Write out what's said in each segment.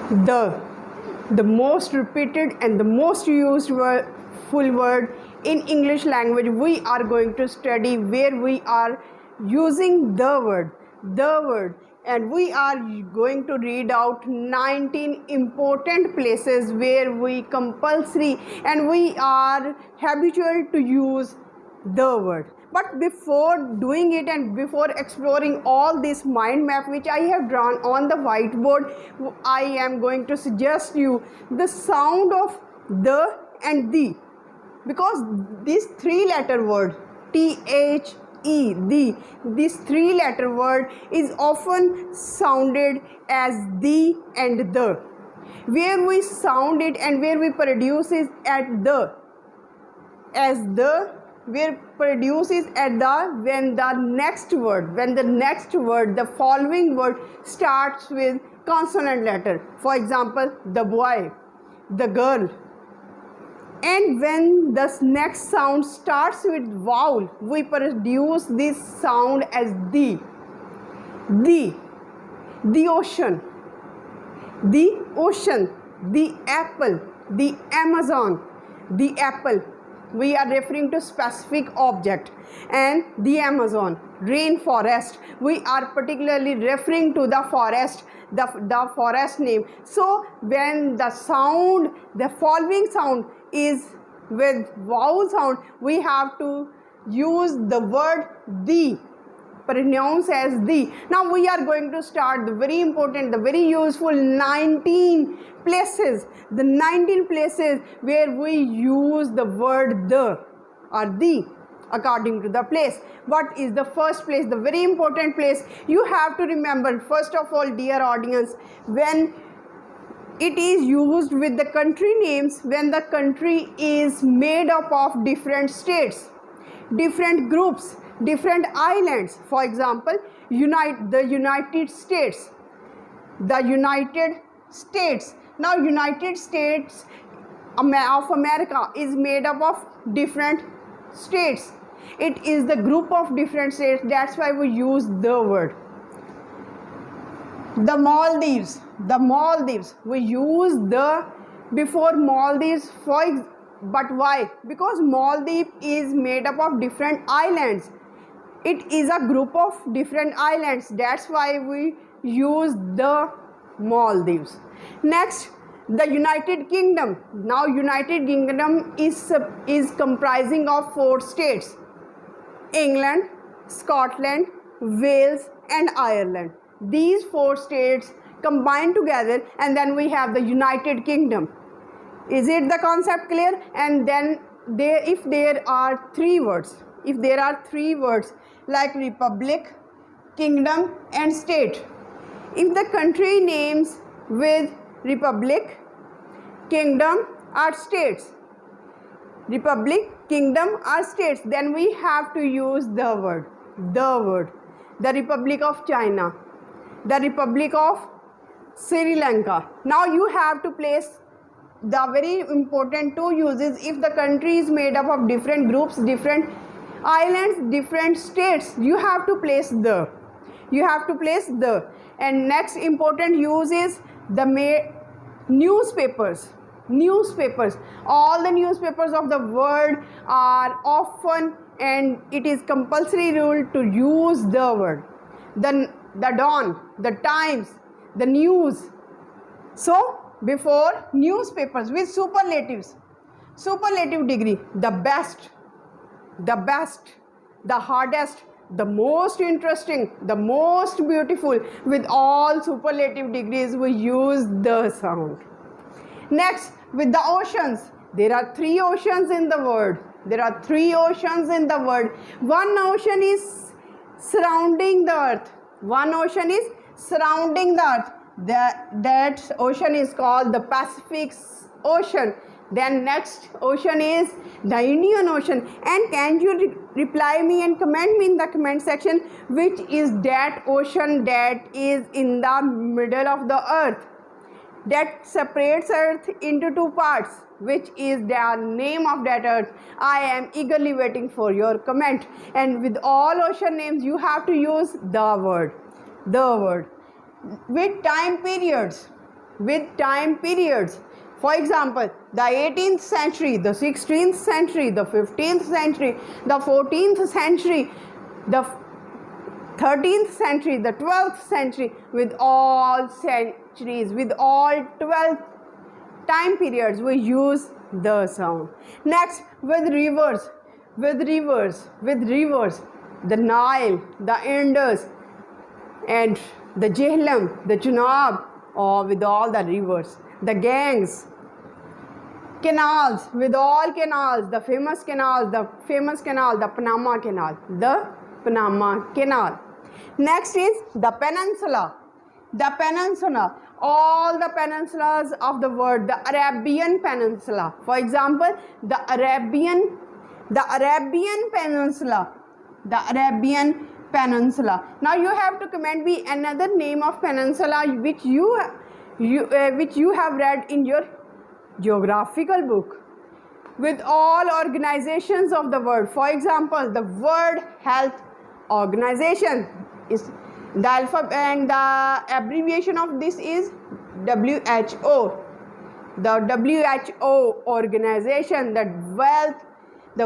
The. The most repeated and the most used full word in English language we are going to study, where we are using the word, and we are going to read out 19 important places where we compulsory and we are habitual to use the word. But before doing it and before exploring all this mind map which I have drawn on the whiteboard, I am going to suggest you the sound of the and the, because this three-letter word the, this three-letter word is often sounded as the and the. Where we sound it and where we produce it at the as the, where produces at the when the next word, the following word starts with consonant letter. For example, the boy, the girl. And when the next sound starts with vowel, we produce this sound as the ocean, the apple, the Amazon, the apple. We are referring to specific object, and the Amazon, rainforest. We are particularly referring to the forest, the forest name. So when the sound, the following sound is with vowel sound, we have to use the word the, pronounced as the. Now we are going to start the very important, the very useful 19 places, the 19 places where we use the word the or the according to the place. What is the first place, the very important place? You have to remember, first of all, dear audience, when it is used with the country names, when the country is made up of different states, different groups, different islands. For example, the United States, the United States. Now United States of America is made up of different states. It is the group of different states. That's why we use the word. The Maldives, we use the before Maldives, but why? Because Maldives is made up of different islands. It is a group of different islands. That's why we use the Maldives. Next, the United Kingdom. Now United Kingdom is comprising of 4 states: England, Scotland, Wales and Ireland. These 4 states combine together, and then we have the United Kingdom. Is it the concept clear? And then if there are 3 words, like republic, kingdom and state, if the country names with republic, kingdom or states, then we have to use the word. The Republic of China, the Republic of Sri Lanka. Now you have to place the very important 2 uses. If the country is made up of different groups, different islands, different states, you have to place the. And next important use is the newspapers. All the newspapers of the world are often, and it is compulsory rule to use the word. The Dawn, the Times, the News. So before newspapers with superlative degree: the best, the hardest, the most interesting, the most beautiful. With all superlative degrees, we use the sound. Next, with the oceans, there are 3 oceans in the world. One ocean is surrounding the earth. That ocean is called the Pacific Ocean. Then next ocean is the Indian Ocean. And can you reply me and comment me in the comment section which is that ocean that is in the middle of the earth, that separates earth into 2 parts? Which is the name of that earth? I am eagerly waiting for your comment. And with all ocean names, you have to use the word. With time periods, with time periods. For example, the 18th century, the 16th century, the 15th century, the 14th century, the 13th century, the 12th century, with all centuries, with all 12 time periods, we use the sound. Next, with rivers, the Nile, the Indus, and the Jhelum, the Chenab, or with all the rivers, the Ganges, canals, with all canals, the famous canal, the Panama Canal. Next is the peninsula. All the peninsulas of the world, the Arabian Peninsula. For example, the Arabian Peninsula. Now you have to comment me another name of peninsula which you have read in your geographical book. With all organizations of the world. For example, the World Health Organization is the alphabet, and the abbreviation of this is WHO. The WHO organization, the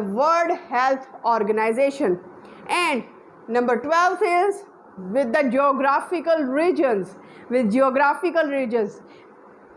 World Health Organization. And number 12 is with the geographical regions.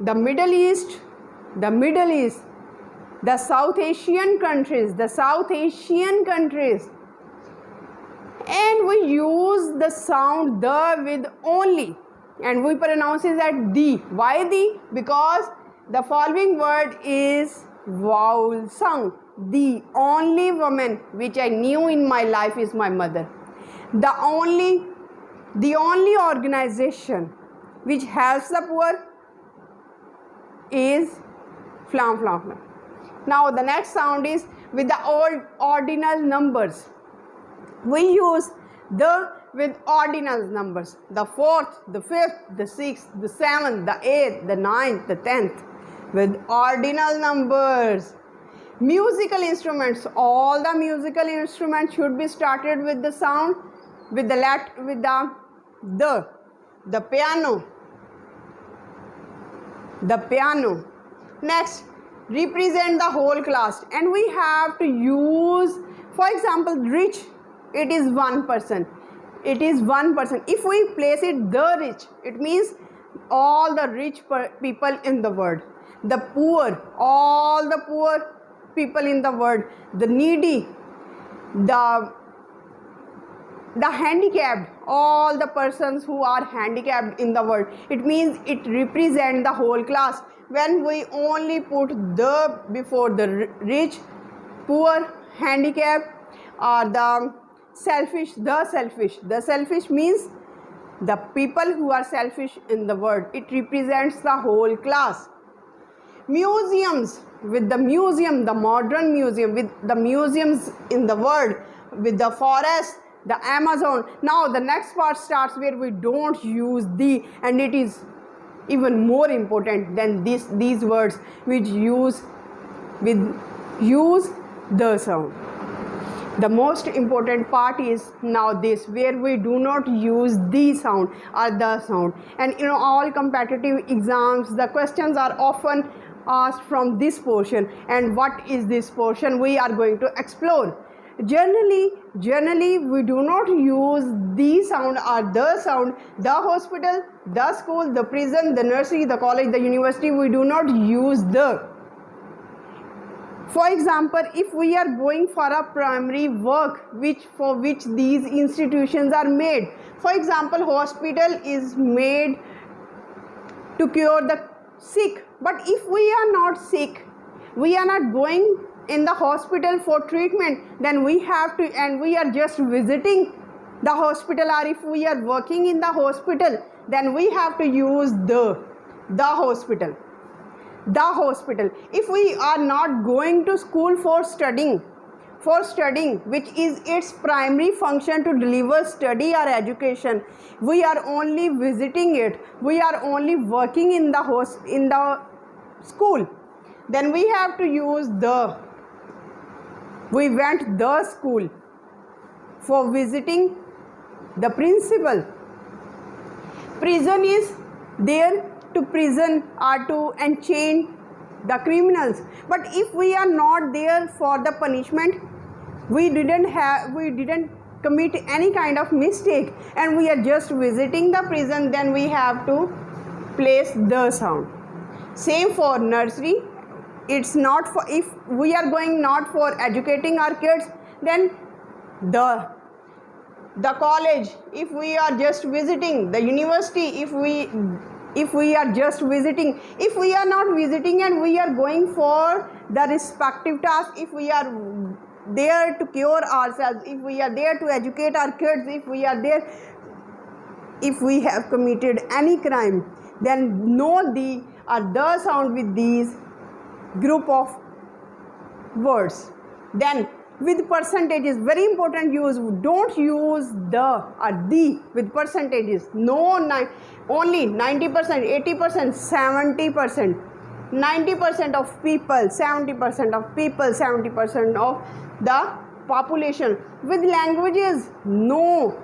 The Middle East, the South Asian countries, and we use the sound the with only, and we pronounce it as the. Why the? Because the following word is vowel sound. The only woman which I knew in my life is my mother. The only organization which helps the poor is flam flam flam. Now the next sound is with the old ordinal numbers. We use the with ordinal numbers. The 4th, the 5th, the 6th, the 7th, the 8th, the 9th, the 10th. With ordinal numbers. Musical instruments. All the musical instruments should be started with the sound with the piano. Next, represent the whole class, and we have to use, for example, rich. It is one person. If we place it the rich, it means all the rich people in the world. The poor, all the poor people in the world. The needy, the handicapped, all the persons who are handicapped in the world. It means it represents the whole class. When we only put the before the rich, poor, handicapped, or the selfish, the selfish means the people who are selfish in the world. It represents the whole class. Museums, with the museum, the modern museum, with the museums in the world, with the forest, the Amazon. Now the next part starts where we don't use the, and it is even more important than these words which use the sound. The most important part is now this, where we do not use the sound or the sound. And in all competitive exams, the questions are often asked from this portion. And what is this portion? We are going to explore. Generally, we do not use the sound or the sound. The hospital, the school, the prison, the nursery, the college, the university, we do not use the. For example, if we are going for a primary work for which these institutions are made. For example, hospital is made to cure the sick. But if we are not sick, we are not going in the hospital for treatment, then we have to, and we are just visiting the hospital, or if we are working in the hospital, then we have to use the hospital. If we are not going to school for studying, which is its primary function to deliver study or education, we are only visiting it, we are only working in the school, then we have to use the. We went the school for visiting the principal. Prison is there to prison or to enchain the criminals. But if we are not there for the punishment, we didn't commit any kind of mistake, and we are just visiting the prison, then we have to place the sound. Same for nursery. It's not for, if we are going not for educating our kids, then the college, if we are just visiting the university, if we are just visiting, if we are not visiting and we are going for the respective task, if we are there to cure ourselves, if we are there to educate our kids, if we are there, if we have committed any crime, then know the or the sound with these group of words. Then with percentages, very important, use, don't use the or the with percentages. No, only 90%, 80%, 70%, 90% of people, 70% of people, 70% of the population. With languages, no,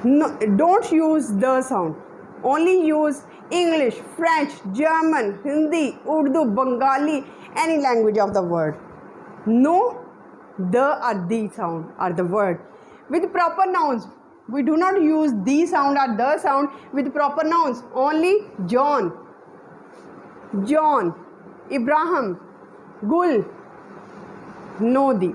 don't use the sound. Only use English, French, German, Hindi, Urdu, Bengali, any language of the word. No, the or the sound are the word. With proper nouns, we do not use the sound or the sound with proper nouns. Only John, John, Ibrahim, Gul, no the.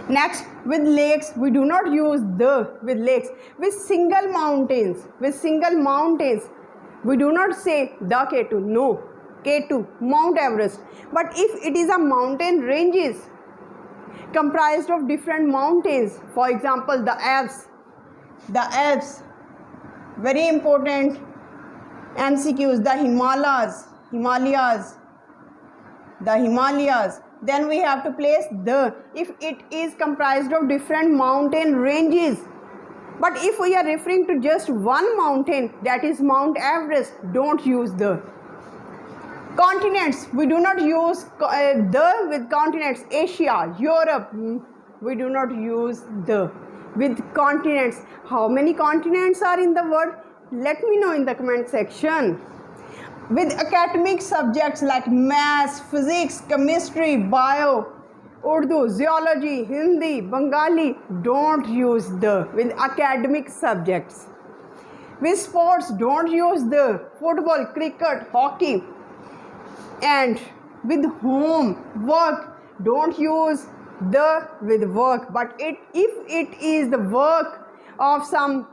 Next, with lakes, we do not use the with lakes. With single mountains, we do not say the K2, no, K2, Mount Everest. But if it is a mountain ranges comprised of different mountains, for example, the Alps, very important MCQs, the Himalayas, then we have to place the, if it is comprised of different mountain ranges. But if we are referring to just one mountain, that is Mount Everest, don't use the. Continents, we do not use the with continents. Asia, Europe, we do not use the with continents. How many continents are in the world? Let me know in the comment section. With academic subjects like maths, physics, chemistry, bio, Urdu, zoology, Hindi, Bengali, don't use the with academic subjects. With sports, don't use the football, cricket, hockey. And with home, work, don't use the with work. But if it is the work of some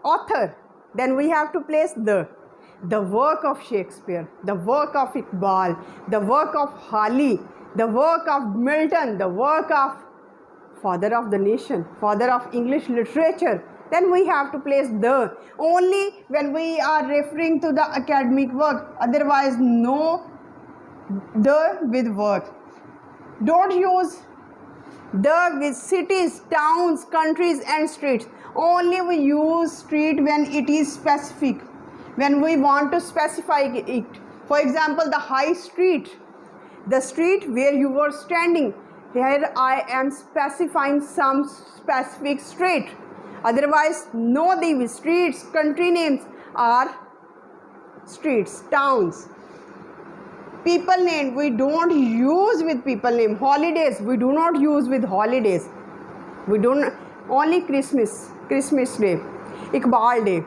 author, then we have to place the work of Shakespeare, the work of Iqbal, the work of Hali, the work of Milton, the work of father of the nation, father of English literature, then we have to place the only when we are referring to the academic work. Otherwise, no the with work. Don't use the with cities, towns, countries and streets. Only we use street when it is specific, when we want to specify it. For example, the high street, the street where you were standing. Here I am specifying some specific street. Otherwise, no, the streets, country names are streets, towns. People name, we don't use with people name. Holidays, we do not use with holidays. We don't, only Christmas Day, Iqbal Day,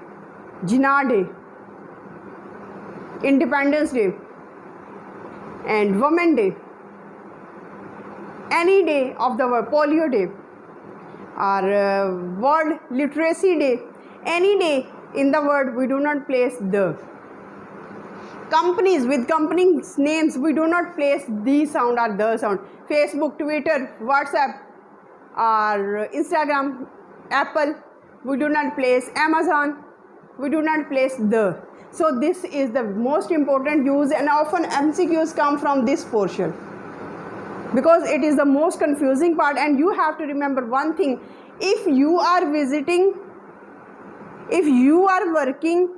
Jinnah Day, Independence Day, and Women Day. Any day of the world, Polio Day, or World Literacy Day, any day in the world, we do not place the. Companies, with companies names, we do not place the sound or the sound. Facebook, Twitter, WhatsApp, or Instagram, Apple, we do not place. Amazon, we do not place the. So this is the most important use, and often MCQs come from this portion because it is the most confusing part. And you have to remember one thing: if you are visiting, if you are working,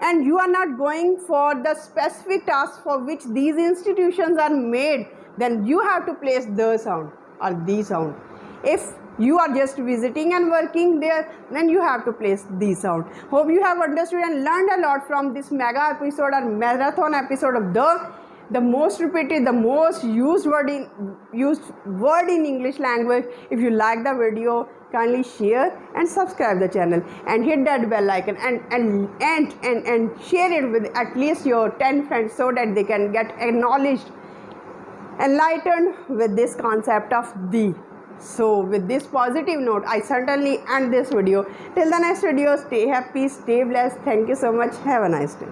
and you are not going for the specific task for which these institutions are made, then you have to place the sound or the sound. If you are just visiting and working there, then you have to place these sound. Hope you have understood and learned a lot from this mega episode or marathon episode of the most repeated, the most used word in English language. If you like the video, kindly share and subscribe the channel and hit that bell icon and share it with at least your 10 friends so that they can get acknowledged, enlightened with this concept of the. So with this positive note, I certainly end this video. Till the next video, stay happy, stay blessed. Thank you so much. Have a nice day.